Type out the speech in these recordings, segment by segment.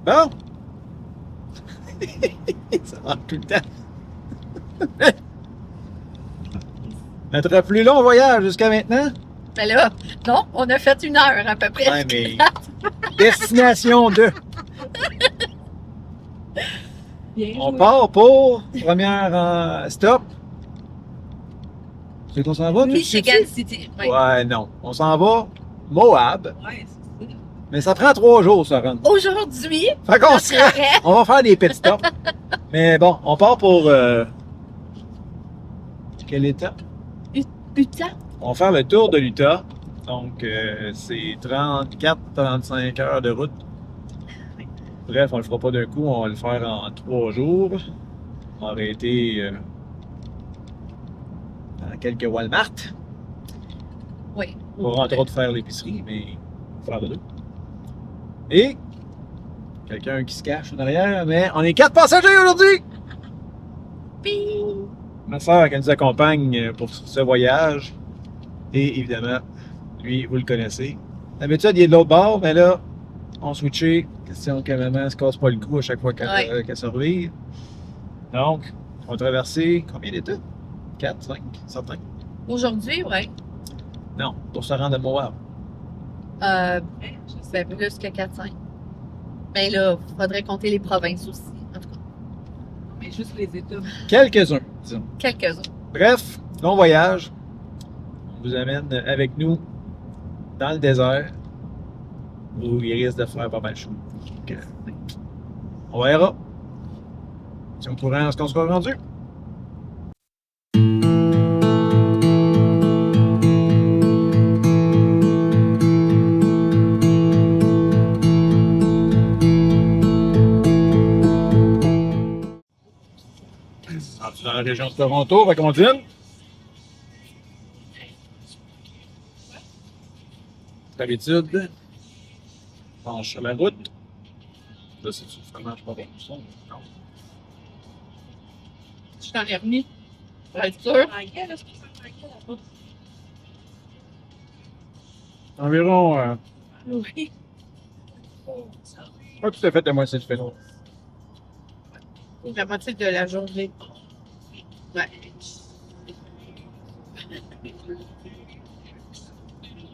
Bon. Ça rentre tout le temps. Notre plus long voyage jusqu'à maintenant? Mais là, non, on a fait 1 heure à peu près. Ouais, mais destination 2. On part pour première stop. C'est qu'on s'en va? Tu le Michigan sais-tu? City. Oui. Ouais, non. On s'en va Moab. Ouais, c'est ça. Mais ça prend 3 jours, ça rentre. Aujourd'hui, Fait qu'on notre se arrêt. on va faire des pit stops. Mais bon, on part pour quel état? Utah. On va faire le tour de l'Utah. Donc, c'est 34-35 heures de route. Bref, on le fera pas d'un coup, on va le faire en 3 jours. On va arrêter dans quelques Walmart. Oui. Pour entre autres faire l'épicerie, mais on va faire de deux. Et quelqu'un qui se cache en arrière, mais on est 4 passagers aujourd'hui! Ping. Ma soeur qui nous accompagne pour ce voyage. Et évidemment, lui, vous le connaissez. D'habitude, il est de l'autre bord, mais là, on switché. Question que maman se casse pas le cou à chaque fois qu'elle se revire. Donc, on va traverser combien d'états? 4, 5, certains? Aujourd'hui, oui. Non, pour se rendre à Moab. Ben, plus que 4-5. Mais là, il faudrait compter les provinces aussi. En tout cas, Mais juste les États. Quelques-uns, disons. quelques-uns. Bref, long voyage. On vous amène avec nous dans le désert où il risque de faire pas mal chaud. Donc, on verra. Si on courant, est-ce qu'on sera rendu? Dans la région de Toronto, fait qu'on continue. D'habitude, on penche sur la route. Là, c'est vraiment pas bon. Ça, non. Je t'en ai remis. Pour être sûr. Anglais, là, c'est pour ça que l'anglais, là-bas. Environ, Oui. pas tout à fait la moitié du phénomène. La moitié de la journée. Ouais.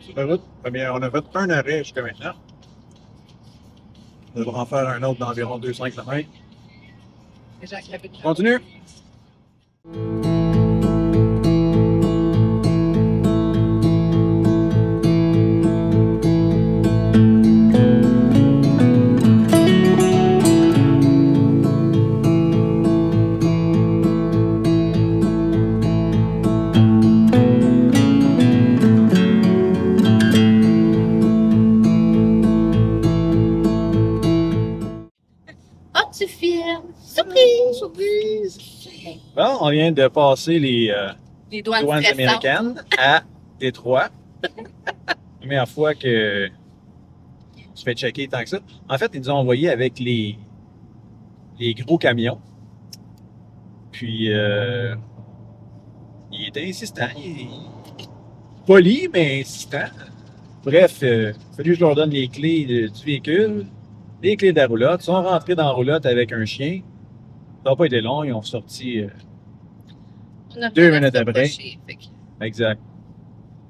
Sur la route, eh bien, on a fait un arrêt jusqu'à maintenant. On devra en faire un autre d'environ 200 km. Jacques l'habite. Continue. Oh, tu filmes! Surprise! Surprise! Bon, on vient de passer les Les douanes douanes stressantes. américaines à Détroit. Première fois que je fais checker tant que ça. En fait, ils nous ont envoyé avec les gros camions. Puis, il était insistant. Poli, mais insistant. Bref, il a fallu que je leur donne les clés du véhicule, les clés de la roulotte. Ils sont rentrés dans la roulotte avec un chien. Ça n'a pas été long. Ils ont sorti... On a 2 fait minutes la après. pochée, fait que- exact.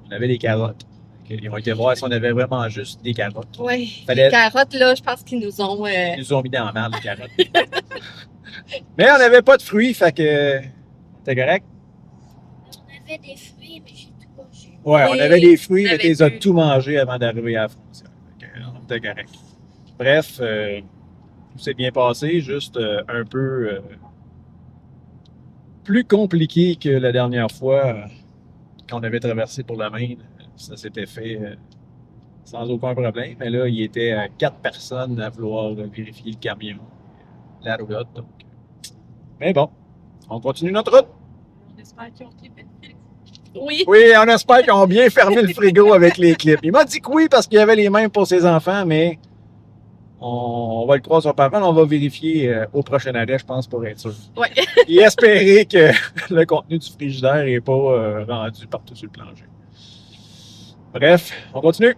On avait les carottes. Ils ont été voir si on avait vraiment juste des carottes. Oui. Fallait- Les carottes, là, je pense qu'ils nous ont. Ils nous ont mis dans la merde, les carottes. Mais on n'avait pas de fruits, fait que... C'était correct? On avait des fruits, mais j'ai tout mangé. Ouais, on Oui, avait des fruits, on mais avait tu les as plus. tout mangés avant d'arriver à la frontière. Fait que, on était correct. Bref, tout s'est bien passé, juste un peu plus compliqué que la dernière fois quand on avait traversé pour la Maine. Ça s'était fait sans aucun problème. Mais là, il était 4 personnes à vouloir vérifier le camion, la roulotte. Donc. Mais bon, on continue notre route. On espère qu'ils ont clippé le fil. Oui. Oui, on espère qu'ils ont bien fermé le frigo avec les clips. Il m'a dit que oui parce qu'il y avait les mêmes pour ses enfants, mais on va le croire sur parole. On va vérifier au prochain arrêt, je pense, pour être sûr. Ouais. Et espérer que le contenu du frigidaire n'est pas rendu partout sur le plancher. Bref, on continue.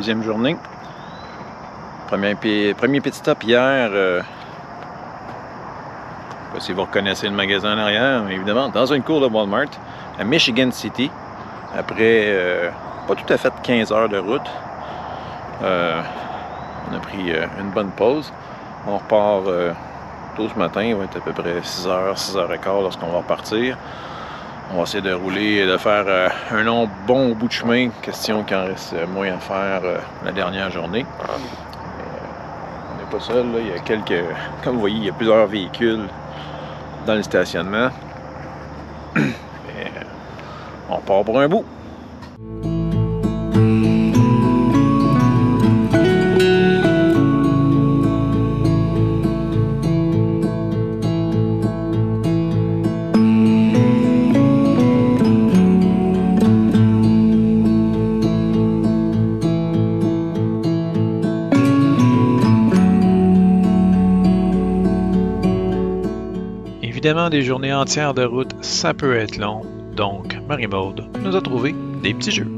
deuxième journée. Premier petit stop hier. Je sais pas si vous reconnaissez le magasin en arrière, mais évidemment, dans une cour de Walmart, à Michigan City, après pas tout à fait 15 heures de route. On a pris une bonne pause. On repart tôt ce matin, il va être à peu près 6h, 6h15 lorsqu'on va repartir. On va essayer de rouler et de faire un long bon bout de chemin. Question qu'il en reste moins à faire la dernière journée. On n'est pas seul, là. Il y a quelques. Comme vous voyez, il y a plusieurs véhicules dans le stationnement. Et, on part pour un bout. Évidemment, des journées entières de route, ça peut être long. Donc, Marie-Maude nous a trouvé des petits jeux.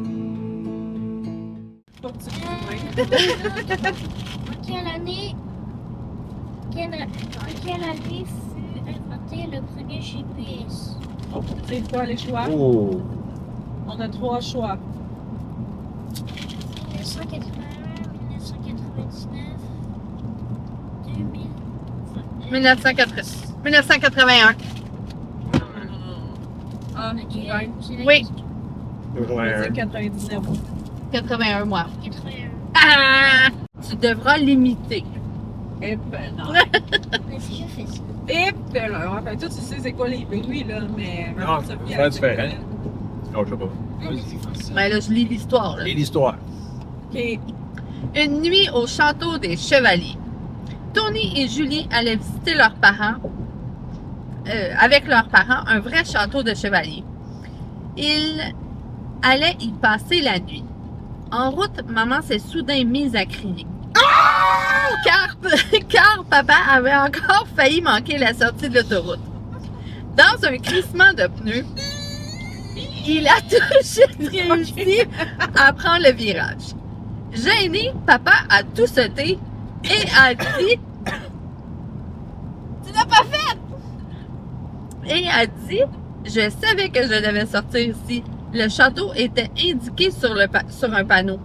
Pas petit peu. En quelle année fut inventé le premier GPS? C'est quoi les choix? Oh! On a 3 choix. 1981, 1999, 2000. 1981. Ah, Ok, ouais. c'est la Oui. question. On va dire 99. 81 mois. 81. Ah! Tu devras limiter. Et ben non. Mais si je fais ça. Et ben là, enfin, toi, tu sais c'est quoi les bruits, là, mais... Non, ça c'est pas différent. Non, je sais pas. Ben là, je lis l'histoire. là. Et l'histoire. OK. Une nuit au château des Chevaliers. Tony et Julie allaient visiter leurs parents, avec leurs parents, un vrai château de chevaliers. Ils allaient y passer la nuit. En route, maman s'est soudain mise à crier. Car papa avait encore failli manquer la sortie de l'autoroute. Dans un crissement de pneus, il a réussi à prendre le virage. Gêné, papa a tout sauté et a dit « Tu l'as pas fait! » Et a dit « Je savais que je devais sortir ici. Le château était indiqué sur un panneau. »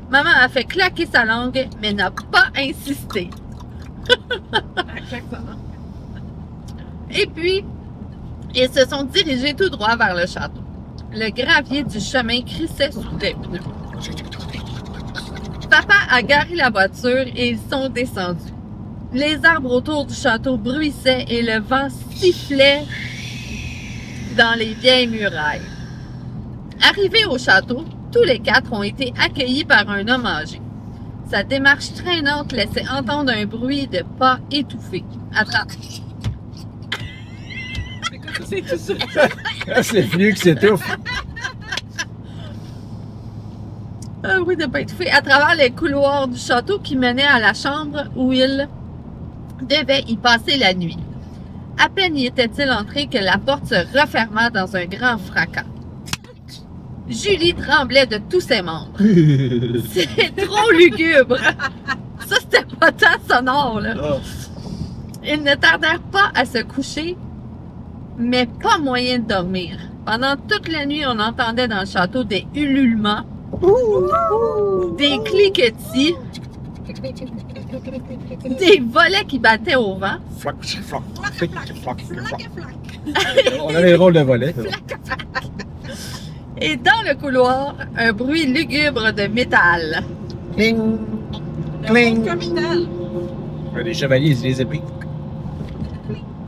Maman a fait claquer sa langue, mais n'a pas insisté. Exactement. Et puis, ils se sont dirigés tout droit vers le château. Le gravier du chemin crissait sous les pneus. Papa a garé la voiture et ils sont descendus. Les arbres autour du château bruissaient et le vent sifflait dans les vieilles murailles. Arrivés au château, tous les 4 ont été accueillis par un homme âgé. Sa démarche traînante laissait entendre un bruit de pas étouffé. C'est tout ça. C'est venu que s'étouffe. Un bruit de pas étouffé à travers les couloirs du château qui menaient à la chambre où il devait y passer la nuit. À peine y était-il entré que la porte se referma dans un grand fracas. Julie tremblait de tous ses membres. C'est trop lugubre. Ça, c'était pas tant sonore, là. Oh. Ils ne tardèrent pas à se coucher, mais pas moyen de dormir. Pendant toute la nuit, on entendait dans le château des ululements, des cliquetis, des volets qui battaient au vent. Flac, flac, flac, flac, flac. On a les rôles de volet. Et dans le couloir, un bruit lugubre de métal. Cling, Le cling. capital. Les chevaliers, c'est les épées.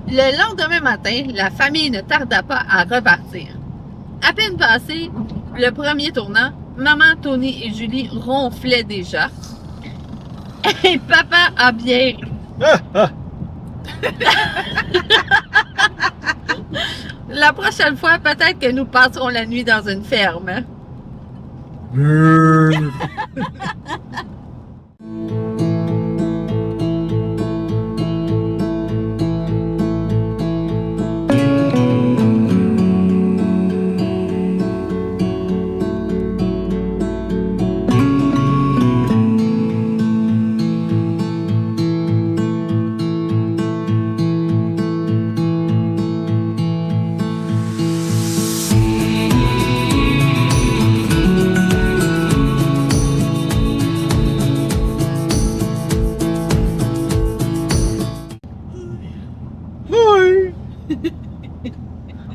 Le lendemain matin, la famille ne tarda pas à repartir. À peine passé le premier tournant, maman, Tony et Julie ronflaient déjà. Et papa a bien... Ah, ah. La prochaine fois, peut-être que nous passerons la nuit dans une ferme.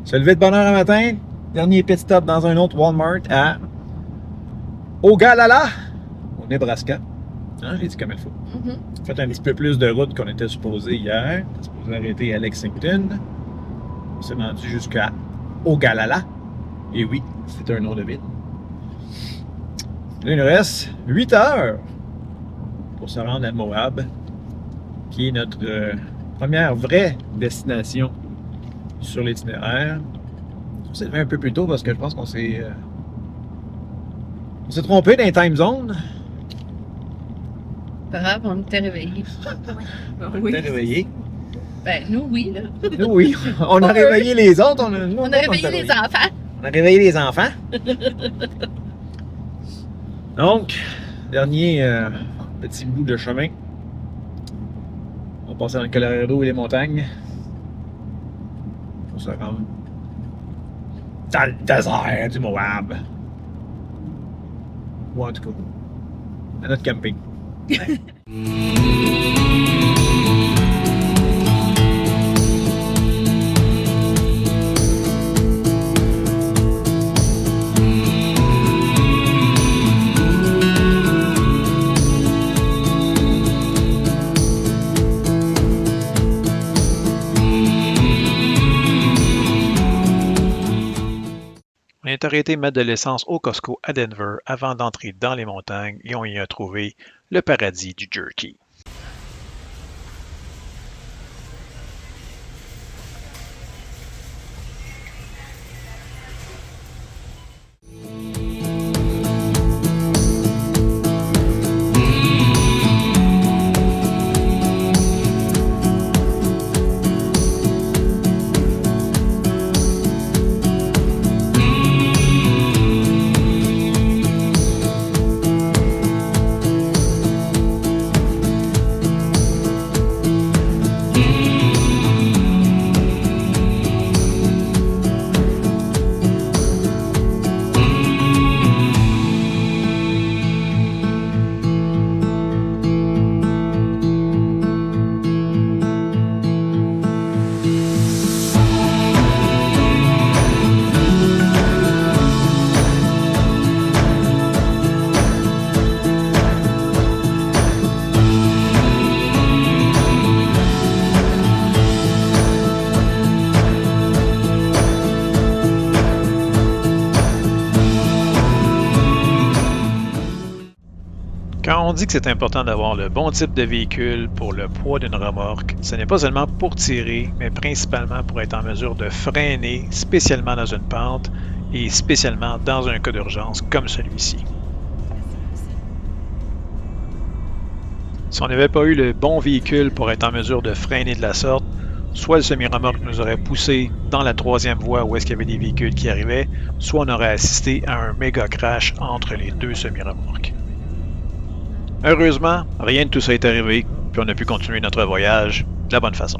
Se lever de bonne heure le matin. Dernier pit stop dans un autre Walmart à Ogallala, au Nebraska. Hein, j'ai dit comme il faut. Fait un petit peu plus de route qu'on était supposé hier. On était supposé arrêter à Lexington. On s'est rendu jusqu'à Ogallala. Et oui, c'est un nom de ville. Là, il nous reste 8 heures pour se rendre à Moab, qui est notre première vraie destination sur l'itinéraire. On s'est levé un peu plus tôt parce que je pense qu'on s'est trompé dans les time zones. Pas grave, on était réveillés. On était réveillés. Ben, nous, oui, là. Nous, oui. On a réveillé les autres. On a réveillé les enfants. On a réveillé les enfants. Donc, dernier petit bout de chemin. On va passer dans le Colorado et les montagnes. Pour se rendre dans le désert du Moab. Ou en tout cas, à notre camping. On est arrêté mettre de l'essence au Costco à Denver avant d'entrer dans les montagnes et on y a trouvé le paradis du jerky. Quand on dit que c'est important d'avoir le bon type de véhicule pour le poids d'une remorque, ce n'est pas seulement pour tirer, mais principalement pour être en mesure de freiner, spécialement dans une pente et spécialement dans un cas d'urgence comme celui-ci. Si on n'avait pas eu le bon véhicule pour être en mesure de freiner de la sorte, soit le semi-remorque nous aurait poussé dans la troisième voie où est-ce qu'il y avait des véhicules qui arrivaient, soit on aurait assisté à un méga crash entre les deux semi-remorques. Heureusement, rien de tout ça est arrivé, puis on a pu continuer notre voyage de la bonne façon.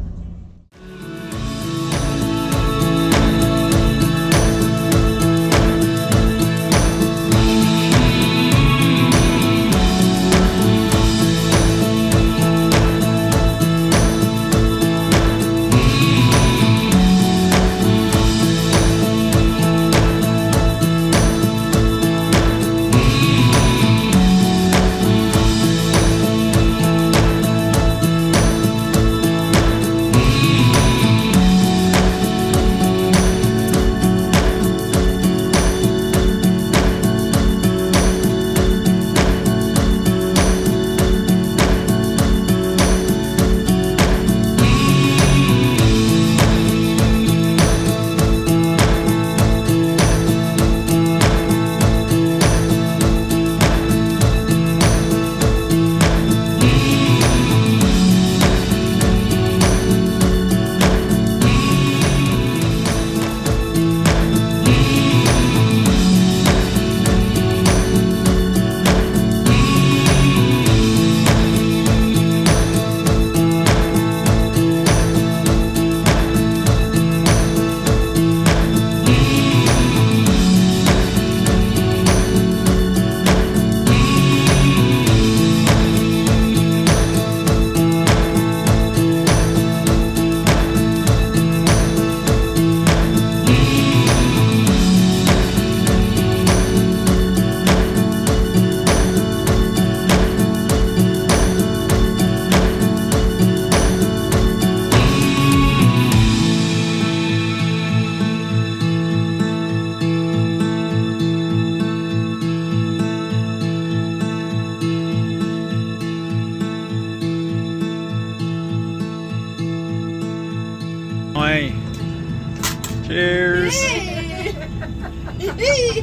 Cheers!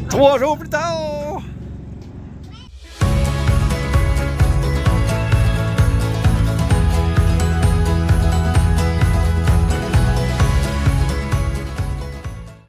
3 jours plus tard!